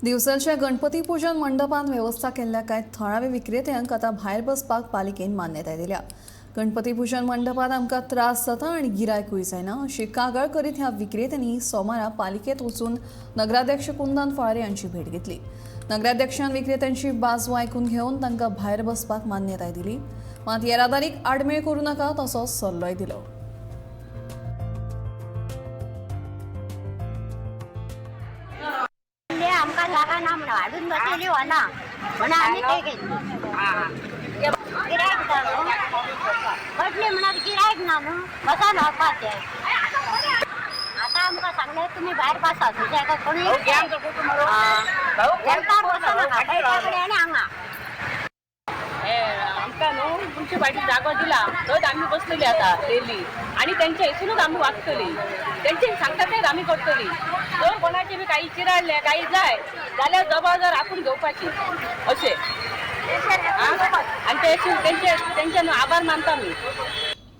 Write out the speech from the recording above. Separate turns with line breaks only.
दिवसाच्या गणपती पूजन मंडपात व्यवस्था केल्ल्या कांय थळाव्या विक्रेत्यांक आतां भायर बसपाक पालिकेन मान्यताय दिल्या। गणपती पूजन मंडपात आमकां त्रास जाता आनी गिरायकूय जायना अशी कागाळ करीत ह्या विक्रेत्यांनी सोमारा पालिकेत वचून नगराध्यक्ष कुंदन फळारे यांची भेट घेतली। नगराध्यक्षान विक्रेत्यांची बाजू आयकून घेवन तांकां भायर बसपाक मान्यताय दिली, मात येरादारीक आडमेळ करूं नाका तसो सल्लोय दिलो।
आमका जागा ना म्हणून हाडून बसलेली वना म्हणून आम्ही ते घेतली गिरायक जालो बसले म्हणून गिरायक ना न्हू बसा न्हावपाचे आता आमकां सांगले तुम्ही भायर बसा तुझ्या का कोणी बसा नाका बैठा कडेन आनी हांगा
आमकां न्हू तुमचे फाटी जागो दिला थंयच आमी बसतली आतां डेली आनी तेंच्या हितूनच आमी वागतली तेंचे सांगता तेच आमी करतली। जर कोणाचे बी काही चिराडले काही जाय जाल्यार जबाबदार आपूण घेवपाची अशें आनी तेंचे आभार मानता मी।